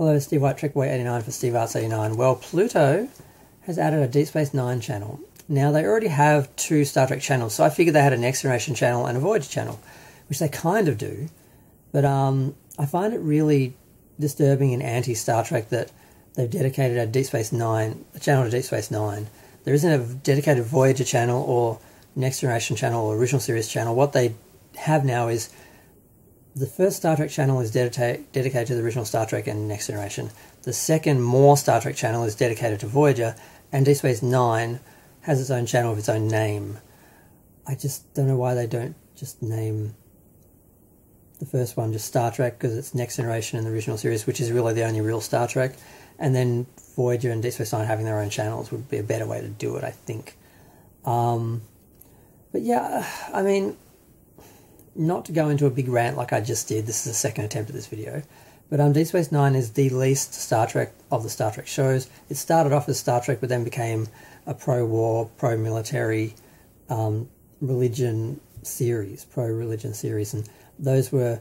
Hello, Steve White, TrekBoy89 for Steve Arts 89. Well, Pluto has added a Deep Space Nine channel. Now, they already have 2 Star Trek channels, so I figured they had a Next Generation channel and a Voyager channel, which they kind of do. But I find it really disturbing and anti-Star Trek that they've dedicated a Deep Space Nine, a channel to Deep Space Nine. There isn't a dedicated Voyager channel or Next Generation channel or Original Series channel. What they have now is the first Star Trek channel is dedicated to the original Star Trek and Next Generation. The second, more Star Trek channel is dedicated to Voyager, and Deep Space Nine has its own channel with its own name. I just don't know why they don't just name the first one just Star Trek, because it's Next Generation and the original series, which is really the only real Star Trek, and then Voyager and Deep Space Nine having their own channels would be a better way to do it, I think. But yeah, I mean, not to go into a big rant like I just did, this is the second attempt at this video, but Deep Space Nine is the least Star Trek of the Star Trek shows. It started off as Star Trek, but then became a pro-war, pro-military religion series, and those were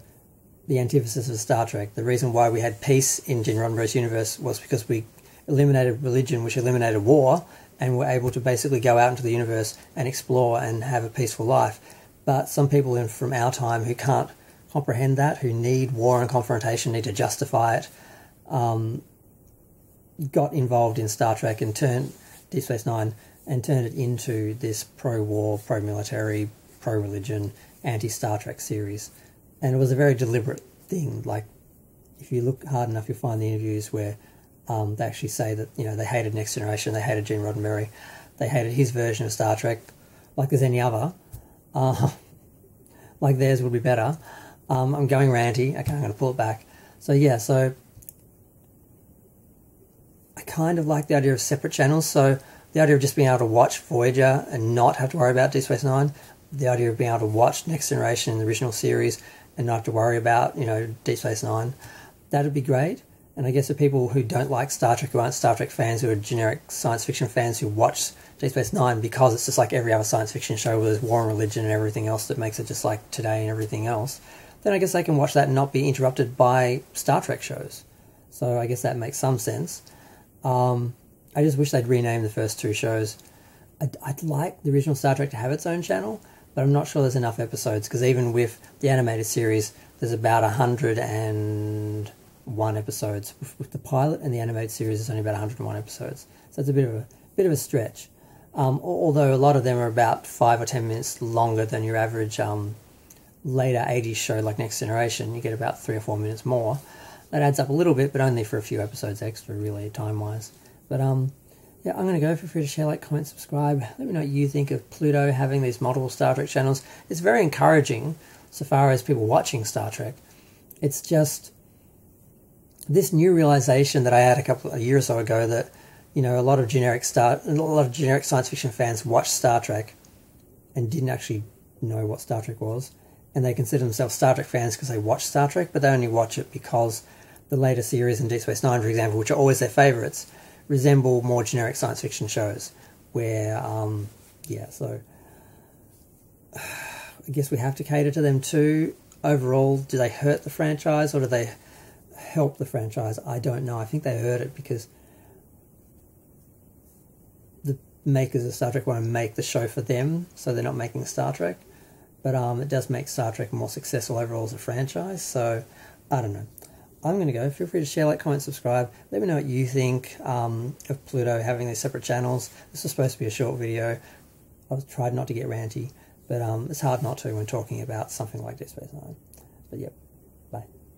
the antithesis of Star Trek. The reason why we had peace in Gene Roddenberry's universe was because we eliminated religion, which eliminated war, and were able to basically go out into the universe and explore and have a peaceful life. But some people from our time who can't comprehend that, who need war and confrontation, need to justify it, got involved in Star Trek and turned Deep Space Nine and turned it into this pro-war, pro-military, pro-religion, anti-Star Trek series. And it was a very deliberate thing. Like, if you look hard enough, you'll find the interviews where they actually say that, you know, they hated Next Generation, they hated Gene Roddenberry, they hated his version of Star Trek, like there's any other. Like theirs would be better. I'm going ranty. Okay, I'm going to pull it back. So yeah, so I kind of like the idea of separate channels. So the idea of just being able to watch Voyager and not have to worry about Deep Space Nine. The idea of being able to watch Next Generation in the original series and not have to worry about, you know, Deep Space Nine. That'd be great. And I guess for people who don't like Star Trek, who aren't Star Trek fans, who are generic science fiction fans who watch Deep Space Nine because it's just like every other science fiction show where there's war and religion and everything else that makes it just like today and everything else, then I guess they can watch that and not be interrupted by Star Trek shows. So I guess that makes some sense. I just wish they'd rename the first 2 shows. I'd like the original Star Trek to have its own channel, but I'm not sure there's enough episodes, because even with the animated series, there's about 101 episodes. With the pilot and the animated series, there's only about 101 episodes. So it's a bit of a stretch. Although a lot of them are about 5 or 10 minutes longer than your average later 80s show like Next Generation. You get about 3 or 4 minutes more. That adds up a little bit, but only for a few episodes extra, really, time-wise. But yeah, I'm going to go. Feel free to share, like, comment, subscribe. Let me know what you think of Pluto having these multiple Star Trek channels. It's very encouraging so far as people watching Star Trek. It's just this new realization that I had a couple of years or so ago that, you know, a lot of generic science fiction fans watched Star Trek and didn't actually know what Star Trek was, and they consider themselves Star Trek fans because they watch Star Trek, but they only watch it because the later series in Deep Space Nine, for example, which are always their favourites, resemble more generic science fiction shows where, yeah, so I guess we have to cater to them too. Overall, do they hurt the franchise or do they help the franchise? I don't know. I think they hurt it because the makers of Star Trek want to make the show for them, so they're not making Star Trek. But it does make Star Trek more successful overall as a franchise, so I don't know. I'm going to go. Feel free to share, like, comment, subscribe. Let me know what you think of Pluto having these separate channels. This was supposed to be a short video. I've tried not to get ranty, but it's hard not to when talking about something like Deep Space Nine. But yep, bye.